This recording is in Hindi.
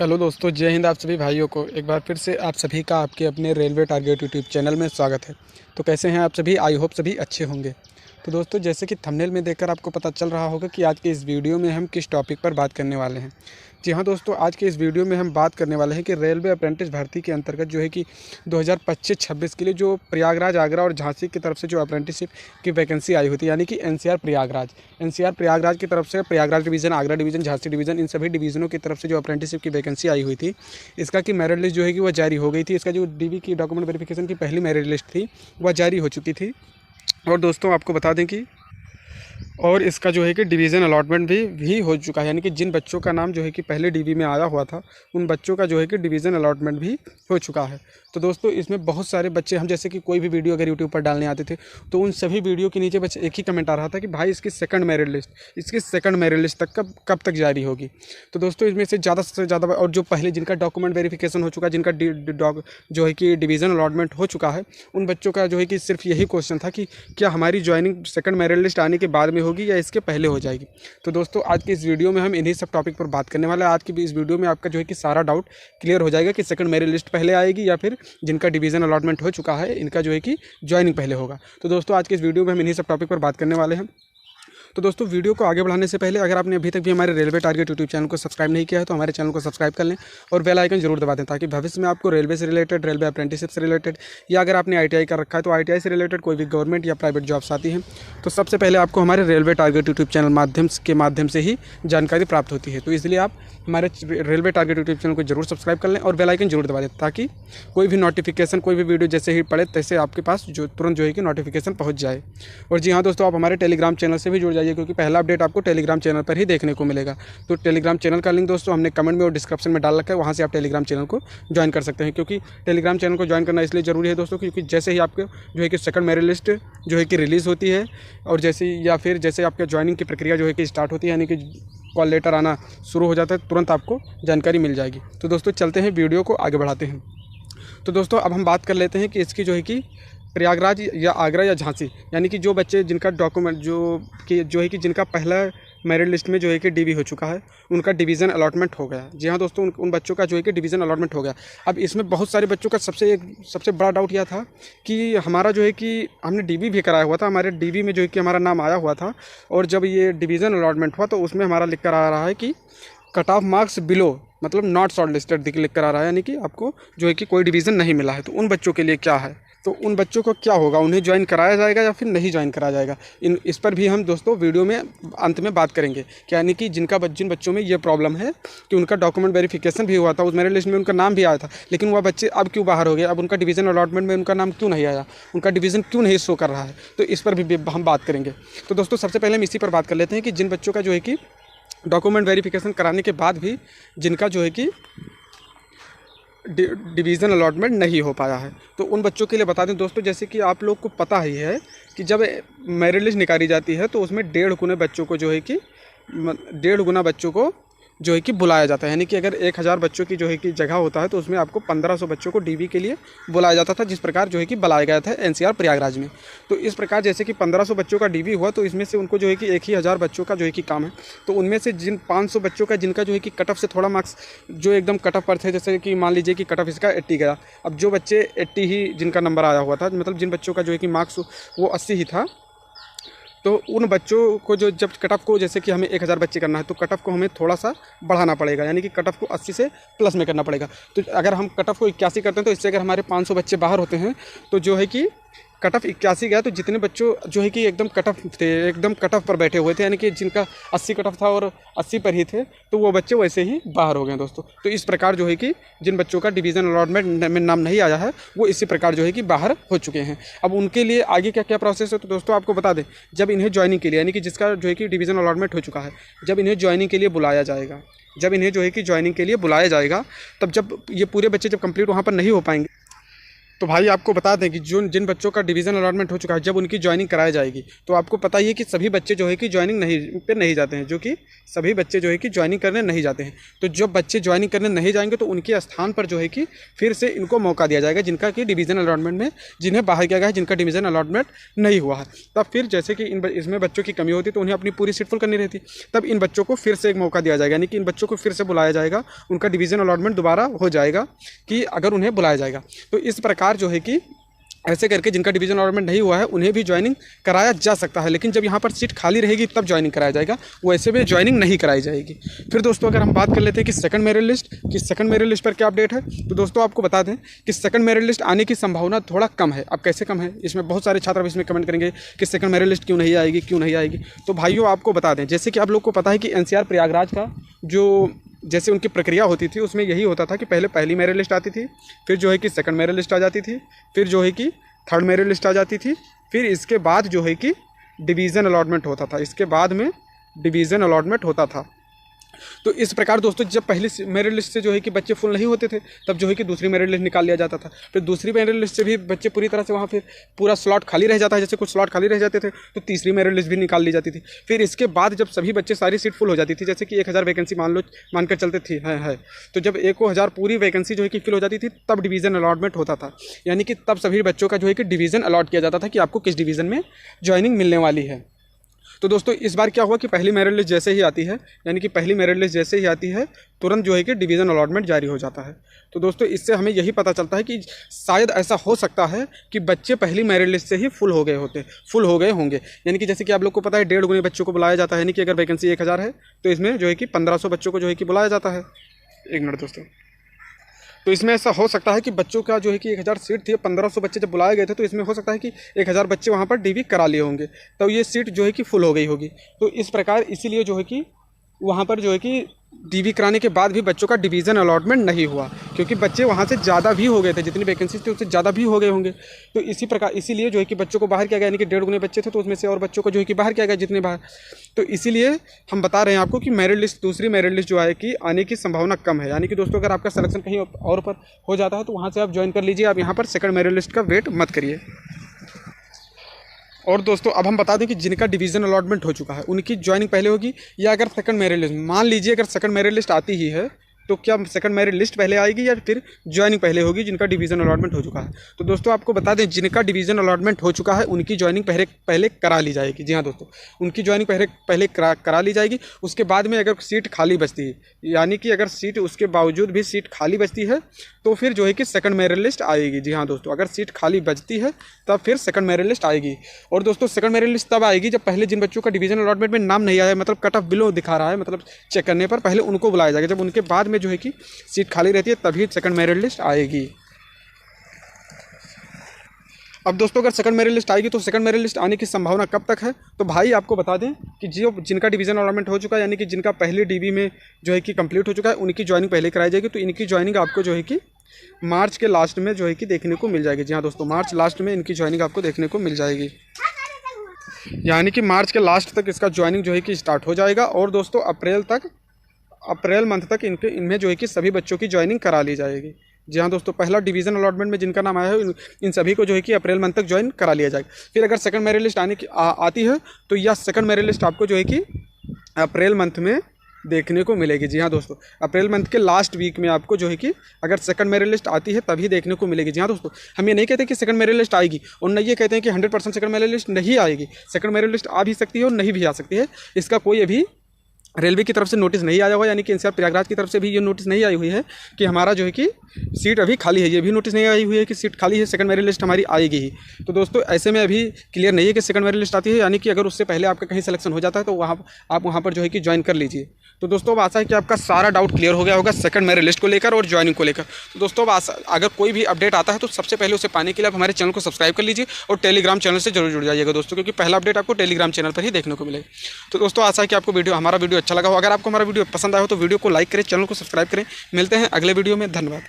हेलो दोस्तों, जय हिंद। आप सभी भाइयों को एक बार फिर से आप सभी का आपके अपने रेलवे टारगेट यूट्यूब चैनल में स्वागत है। तो कैसे हैं आप सभी? आई होप सभी अच्छे होंगे। तो दोस्तों, जैसे कि थंबनेल में देखकर आपको पता चल रहा होगा कि आज के इस वीडियो में हम किस टॉपिक पर बात करने वाले हैं। जी हाँ दोस्तों, आज के इस वीडियो में हम बात करने वाले हैं कि रेलवे अप्रेंटिस भर्ती के अंतर्गत जो है कि 2025-26 के लिए जो प्रयागराज, आगरा और झांसी की तरफ से जो अप्रेंटिसशिप की वैकेंसी आई हुई थी, यानी कि एनसीआर प्रयागराज की तरफ से, Prayagraj division, Agra division, Jhansi division, इन सभी डिवीज़नों की तरफ से जो अप्रेंटिसशिप की वैकेंसी आई हुई थी, इसका की मेरिट लिस्ट जो है कि वह जारी हो गई थी। इसका जो डीवी की डॉक्यूमेंट वेरिफिकेशन की पहली मेरिट लिस्ट थी वह जारी हो चुकी थी। और दोस्तों, आपको बता दें कि और इसका जो है कि डिवीज़न अलॉटमेंट भी हो चुका है, यानी कि जिन बच्चों का नाम जो है कि पहले डीवी में आया हुआ था उन बच्चों का जो है कि डिवीज़न अलॉटमेंट भी हो चुका है। तो दोस्तों, इसमें बहुत सारे बच्चे, हम जैसे कि कोई भी वीडियो अगर यूट्यूब पर डालने आते थे तो उन सभी वीडियो के नीचे बस एक ही कमेंट आ रहा था कि भाई इसकी सेकंड मेरिट लिस्ट तक कब तक जारी होगी। तो दोस्तों, इसमें से ज़्यादा और जो पहले जिनका डॉक्यूमेंट वेरिफिकेशन हो चुका है, जिनका जो है कि डिवीज़न अलॉटमेंट हो चुका है, उन बच्चों का जो है कि सिर्फ यही क्वेश्चन था कि क्या हमारी ज्वाइनिंग सेकंड मेरिट लिस्ट आने के बाद में होगी या इसके पहले हो जाएगी। तो दोस्तों, आज की इस वीडियो में हम इन्हीं सब टॉपिक पर बात करने वाले हैं। आज की इस वीडियो में आपका जो है कि सारा डाउट क्लियर हो जाएगा कि सेकंड मेरिट लिस्ट पहले आएगी या फिर जिनका डिवीज़न अलॉटमेंट हो चुका है इनका जो है कि ज्वाइनिंग पहले होगा। तो दोस्तों, आज के इस वीडियो में हम इन्हीं सब टॉपिक पर बात करने वाले हैं। तो दोस्तों, वीडियो को आगे बढ़ाने से पहले अगर आपने अभी तक भी हमारे रेलवे टारगेट यूट्यूब चैनल को सब्सक्राइब नहीं किया है तो हमारे चैनल को सब्सक्राइब कर लें और बेल आइकन जरूर दबा दें, ताकि भविष्य में आपको रेलवे से रिलेटेड, रेलवे अप्रेंटिसशिप से रिलेटेड, या अगर आपने आईटीआई कर रखा है तो आईटीआई से रिलेटेड कोई भी गवर्नमेंट या प्राइवेट जॉब्स आती हैं तो सबसे पहले आपको हमारे रेलवे टारगेट यूट्यूब चैनल के माध्यम से ही जानकारी प्राप्त होती है। तो इसलिए आप हमारे रेलवे टारगेट यूट्यूब चैनल को जरूर सब्सक्राइब कर लें और बेल आइकन जरूर दबा दें, ताकि कोई भी नोटिफिकेशन, कोई भी वीडियो जैसे ही पड़े तैसे आपके पास जो तुरंत जो है कि नोटिफिकेशन पहुंच जाए। और जी हाँ दोस्तों, आप हमारे टेलीग्राम चैनल से भी जुड़ जाइए, क्योंकि पहला अपडेट आपको टेलीग्राम चैनल पर ही देखने को मिलेगा। तो टेलीग्राम चैनल का लिंक दोस्तों हमने कमेंट में और डिस्क्रिप्शन में डाल रखा है, वहाँ से आप टेलीग्राम चैनल को ज्वाइन कर सकते हैं। क्योंकि टेलीग्राम चैनल को ज्वाइन करना इसलिए ज़रूरी है दोस्तों, क्योंकि जैसे ही आपके जो है कि सेकंड मेरिट लिस्ट जो है कि रिलीज़ होती है और जैसे आपके ज्वाइनिंग की प्रक्रिया जो है कि स्टार्ट होती है, यानी कि कॉल लेटर आना शुरू हो जाता है, तुरंत आपको जानकारी मिल जाएगी। तो दोस्तों, चलते हैं, वीडियो को आगे बढ़ाते हैं। तो दोस्तों, अब हम बात कर लेते हैं कि इसकी जो है कि प्रयागराज या आगरा या झांसी, यानी कि जो बच्चे जिनका डॉक्यूमेंट जो है कि जिनका पहला मेरिट लिस्ट में जो है कि डीवी हो चुका है, उनका डिवीज़न अलॉटमेंट हो गया। जी हाँ दोस्तों, उन बच्चों का जो है कि डिवीज़न अलॉटमेंट हो गया। अब इसमें बहुत सारे बच्चों का सबसे बड़ा डाउट यह था कि हमारा जो है कि हमने डीवी भी कराया हुआ था, हमारे डीवी में जो है कि हमारा नाम आया हुआ था, और जब ये डिवीज़न अलॉटमेंट हुआ तो उसमें हमारा लिख कर आ रहा है कि कट ऑफ मार्क्स बिलो, मतलब नॉट शॉर्ट लिस्टेड लिख कर आ रहा है, यानी कि आपको जो है कि कोई डिवीज़न नहीं मिला है। तो उन बच्चों के लिए क्या है, तो उन बच्चों को क्या होगा, उन्हें ज्वाइन कराया जाएगा या फिर नहीं ज्वाइन कराया जाएगा, इस पर भी हम दोस्तों वीडियो में अंत में बात करेंगे। कि यानी कि जिन बच्चों में ये प्रॉब्लम है कि उनका डॉक्यूमेंट वेरिफिकेशन भी हुआ था, उस मेरिट लिस्ट में उनका नाम भी आया था, लेकिन वह बच्चे अब क्यों बाहर हो गए, अब उनका डिवीज़न अलॉटमेंट में उनका नाम क्यों नहीं आया, उनका डिवीज़न क्यों नहीं शो कर रहा है, तो इस पर भी हम बात करेंगे। तो दोस्तों, सबसे पहले हम इसी पर बात कर लेते हैं कि जिन बच्चों का जो है कि डॉक्यूमेंट वेरिफिकेशन कराने के बाद भी जिनका जो है कि डिवीज़न अलॉटमेंट नहीं हो पाया है, तो उन बच्चों के लिए बता दें दोस्तों, जैसे कि आप लोग को पता ही है कि जब मेरिट लिस्ट निकाली जाती है तो उसमें 1.5 गुना बच्चों को जो है कि बुलाया जाता है। यानी कि अगर 1000 बच्चों की जो है कि जगह होता है तो उसमें आपको 1500 बच्चों को डीवी के लिए बुलाया जाता था, जिस प्रकार जो है कि बुलाया गया था एनसीआर प्रयागराज में। तो इस प्रकार जैसे कि 1500 बच्चों का डीवी हुआ तो इसमें से उनको जो है कि 1000 बच्चों का जो है कि काम है। तो उनमें से जिन 500 बच्चों का जिनका जो है कि कट ऑफ से थोड़ा मार्क्स जो एकदम कट ऑफ पर थे, जैसे कि मान लीजिए कि कट ऑफ इसका 80 गया, अब जो बच्चे 80 ही जिनका नंबर आया हुआ था, मतलब जिन बच्चों का जो है कि मार्क्स वो 80 ही था, तो उन बच्चों को जो जब कट ऑफ को, जैसे कि हमें 1000 बच्चे करना है तो कट ऑफ को हमें थोड़ा सा बढ़ाना पड़ेगा, यानी कि कट ऑफ को 80 से प्लस में करना पड़ेगा। तो अगर हम कट ऑफ को 81 करते हैं तो इससे अगर हमारे 500 बच्चे बाहर होते हैं तो जो है कि कट ऑफ 81 गया, तो जितने बच्चों जो है कि एकदम कट ऑफ थे, एकदम कट ऑफ पर बैठे हुए थे, यानी कि जिनका 80 कट ऑफ था और 80 पर ही थे, तो वो बच्चे वैसे ही बाहर हो गए दोस्तों। तो इस प्रकार जो है कि जिन बच्चों का डिवीज़न अलॉटमेंट में नाम नहीं आया है वो इसी प्रकार जो है कि बाहर हो चुके हैं। अब उनके लिए आगे क्या क्या प्रोसेस है, तो दोस्तों आपको बता दें, जब इन्हें ज्वाइनिंग के लिए, यानी कि जिसका जो है कि डिवीज़न अलॉटमेंट हो चुका है, जब इन्हें ज्वाइनिंग के लिए बुलाया जाएगा, तब जब ये पूरे बच्चे जब कंप्लीट वहाँ पर नहीं हो पाएंगे तो भाई आपको बता दें कि जो जिन बच्चों का डिवीज़न अलॉटमेंट हो चुका है, जब उनकी ज्वाइनिंग कराई जाएगी तो आपको पता ही है कि सभी बच्चे जो है कि ज्वाइनिंग नहीं जाते हैं, जो कि सभी बच्चे जो है कि ज्वाइनिंग करने नहीं जाते हैं। तो जब बच्चे ज्वाइनिंग करने नहीं जाएंगे तो उनके स्थान पर जो है कि फिर से इनको मौका दिया जाएगा, जिनका कि डिवीज़न अलॉटमेंट में जिन्हें बाहर किया गया है, जिनका डिवीज़न अलॉटमेंट नहीं हुआ है। तब फिर जैसे कि इसमें बच्चों की कमी होती तो उन्हें अपनी पूरी सीट फुल करनी रहती, तब इन बच्चों को फिर से एक मौका दिया जाएगा, यानी कि इन बच्चों को फिर से बुलाया जाएगा, उनका डिवीज़न अलॉटमेंट दोबारा हो जाएगा कि अगर उन्हें बुलाया जाएगा। तो इस प्रकार जो है कि ऐसे करके जिनका डिवीज़न अलॉटमेंट नहीं हुआ है उन्हें भी ज्वाइनिंग कराया जा सकता है, लेकिन जब यहाँ पर सीट खाली रहेगी तब ज्वाइनिंग कराया जाएगा, वैसे भी ज्वाइनिंग नहीं कराई जाएगी। फिर दोस्तों अगर हम बात कर लेते हैं कि सेकंड मेरिट लिस्ट पर क्या अपडेट है, तो दोस्तों आपको बता दें कि सेकंड मेरिट लिस्ट आने की संभावना थोड़ा कम है। अब कैसे कम है, इसमें बहुत सारे छात्र अब इसमें कमेंट करेंगे कि सेकंड मेरिट लिस्ट क्यों नहीं आएगी। तो भाइयों आपको बता दें, जैसे कि आप लोग को पता है कि NCR प्रयागराज का जो जैसे उनकी प्रक्रिया होती थी उसमें यही होता था कि पहले पहली मेरिट लिस्ट आती थी, फिर जो है कि सेकंड मेरिट लिस्ट आ जाती थी, फिर जो है कि थर्ड मेरिट लिस्ट आ जाती थी, फिर इसके बाद जो है कि डिवीज़न अलॉटमेंट होता था, इसके बाद में डिवीज़न अलॉटमेंट होता था। तो इस प्रकार दोस्तों जब पहली मेरिट लिस्ट से जो है कि बच्चे फुल नहीं होते थे तब जो है कि दूसरी मेरिट लिस्ट निकाल लिया जाता था, फिर दूसरी मेरिट लिस्ट से भी बच्चे पूरी तरह से वहाँ फिर पूरा स्लॉट खाली रह जाता है, जैसे कुछ स्लॉट खाली रह जाते थे तो तीसरी मेरिट लिस्ट भी निकाल ली जाती थी। फिर इसके बाद जब सभी बच्चे सारी सीट फुल हो जाती थी, जैसे कि 1000 वैकेंसी मानकर चलते थी है, तो जब 1000 पूरी वैकेंसी जो है कि फिल हो जाती थी तब डिवीज़न अलॉटमेंट होता था, यानी कि तब सभी बच्चों का जो है कि डिवीज़न अलॉट किया जाता था कि आपको किस डिवीज़न में ज्वाइनिंग मिलने वाली है। तो दोस्तों इस बार क्या हुआ कि पहली मेरिट लिस्ट जैसे ही आती है, यानी कि पहली मेरिट लिस्ट जैसे ही आती है तुरंत जो है कि डिवीज़न अलॉटमेंट जारी हो जाता है। तो दोस्तों इससे हमें यही पता चलता है कि शायद ऐसा हो सकता है कि बच्चे पहली मेरिट लिस्ट से ही फुल हो गए होंगे, यानी कि जैसे कि आप लोग को पता है 1.5 गुने बच्चों को बुलाया जाता है, यानी कि अगर वैकेंसी 1000 है तो इसमें जो है कि 1500 बच्चों को जो है कि बुलाया जाता है। एक मिनट दोस्तों, तो इसमें ऐसा हो सकता है कि बच्चों का जो है कि 1000 सीट थी, 1500 बच्चे जब बुलाए गए थे तो इसमें हो सकता है कि 1000 बच्चे वहाँ पर डीवी करा लिए होंगे, तो ये सीट जो है कि फुल हो गई होगी। तो इस प्रकार इसीलिए जो है कि वहाँ पर जो है कि डीवी कराने के बाद भी बच्चों का डिवीज़न अलॉटमेंट नहीं हुआ, क्योंकि बच्चे वहाँ से ज़्यादा भी हो गए थे, जितनी वैकेंसी थी उससे ज़्यादा भी हो गए होंगे। तो इसी प्रकार इसीलिए जो है कि बच्चों को बाहर किया गया, यानी कि 1.5 गुने बच्चे थे तो उसमें से और बच्चों को जो है कि बाहर किया गया जितने बाहर। तो इसीलिए हम बता रहे हैं आपको कि मेरिट लिस्ट दूसरी मेरिट लिस्ट जो है कि आने की संभावना कम है, यानी कि दोस्तों अगर आपका सिलेक्शन कहीं और पर हो जाता है तो वहाँ से आप ज्वाइन कर लीजिए, आप यहाँ पर सेकंड मेरिट लिस्ट का वेट मत करिए। और दोस्तों अब हम बता दें कि जिनका डिवीज़न अलॉटमेंट हो चुका है उनकी ज्वाइनिंग पहले होगी या अगर सेकंड मेरिट लिस्ट, मान लीजिए अगर सेकंड मेरिट लिस्ट आती ही है तो क्या सेकंड मेरिट लिस्ट पहले आएगी या फिर ज्वाइनिंग पहले होगी जिनका डिवीज़न अलॉटमेंट हो चुका है। तो दोस्तों आपको बता दें जिनका डिवीज़न अलॉटमेंट हो चुका है उनकी ज्वाइनिंग पहले करा ली जाएगी। जी हाँ दोस्तों, उनकी ज्वाइनिंग पहले करा ली जाएगी। उसके बाद में अगर सीट खाली बचती है, यानी कि अगर सीट उसके बावजूद भी सीट खाली बचती है तो फिर जो है कि सेकंड मेरिट लिस्ट आएगी। जी हाँ दोस्तों, अगर सीट खाली बचती है तब फिर सेकंड मेरिट लिस्ट आएगी। और दोस्तों सेकंड मेरिट लिस्ट तब आएगी जब पहले जिन बच्चों का डिवीज़न अलॉटमेंट में नाम नहीं आया, मतलब कट ऑफ बिलो दिखा रहा है, मतलब चेक करने पर पहले उनको बुलाया जाएगा, जब उनके बाद में जो है कि सीट खाली रहती है तभी सेकंड मेरिट लिस्ट आएगी। अब दोस्तों अगर सेकंड मेरिट लिस्ट आएगी तो सेकंड मेरिट लिस्ट आने की संभावना कब तक है, तो भाई आपको बता दें कि जिनका डिवीज़न अलॉटमेंट हो चुका है, यानी कि जिनका पहले डीबी में जो है कि कंप्लीट हो चुका है, उनकी ज्वाइनिंग पहले कराई जाएगी। तो इनकी ज्वाइनिंग आपको जो है कि मार्च के लास्ट में जो है कि देखने को मिल जाएगी। जी हाँ दोस्तों, मार्च लास्ट में इनकी ज्वाइनिंग आपको देखने को मिल जाएगी, यानी कि मार्च के लास्ट तक इसका ज्वाइनिंग जो है कि स्टार्ट हो जाएगा। और दोस्तों अप्रैल मंथ तक इनमें जो है कि सभी बच्चों की ज्वाइनिंग करा ली जाएगी। जी हाँ दोस्तों, पहला डिवीज़न अलॉटमेंट में जिनका नाम आया है इन सभी को जो है कि अप्रैल मंथ तक ज्वाइन करा लिया जाएगा। फिर अगर सेकंड मेरिट लिस्ट आती है तो यह सेकंड मेरिट लिस्ट आपको जो है कि अप्रैल मंथ में देखने को मिलेगी। जी हाँ दोस्तों, अप्रैल मंथ के लास्ट वीक में आपको जो है कि अगर सेकंड मेरिट लिस्ट आती है तभी देखने को मिलेगी। जी हाँ दोस्तों, हम ये नहीं कहते कि सेकंड मेरिट लिस्ट आएगी और नहीं ये कहते हैं कि 100% सेकंड मेरिट लिस्ट नहीं आएगी। सेकंड मेरिट लिस्ट आ भी सकती है और नहीं भी आ सकती है, इसका कोई अभी रेलवे की तरफ से नोटिस नहीं आया हुआ, यानी कि NCR प्रयागराज की तरफ से भी ये नोटिस नहीं आई हुई है कि हमारा जो है कि सीट अभी खाली है, ये भी नोटिस नहीं आई हुई है कि सीट खाली है, सेकंड मेरिट लिस्ट हमारी आएगी ही। तो दोस्तों ऐसे में अभी क्लियर नहीं है कि सेकंड मेरिट लिस्ट आती है, यानी कि अगर उससे पहले आपका कहीं सिलेक्शन हो जाता है तो आप वहाँ पर जो है कि ज्वाइन कर लीजिए। तो दोस्तों अब आशा है कि आपका सारा डाउट क्लियर हो गया होगा सेकंड मेरिट लिस्ट को लेकर और ज्वाइनिंग को लेकर। तो दोस्तों अब अगर कोई भी अपडेट आता है तो सबसे पहले उसे पाने के लिए आप हमारे चैनल को सब्सक्राइब कर लीजिए और टेलीग्राम चैनल से जरूर जुड़ जाइएगा दोस्तों, क्योंकि पहला अपडेट आपको टेलीग्राम चैनल पर ही देखने को मिलेगा। तो दोस्तों आशा है कि आपको हमारा वीडियो अच्छा लगा हो। अगर आपको हमारा वीडियो पसंद आया हो तो वीडियो को लाइक करें, चैनल को सब्सक्राइब करें। मिलते हैं अगले वीडियो में, धन्यवाद।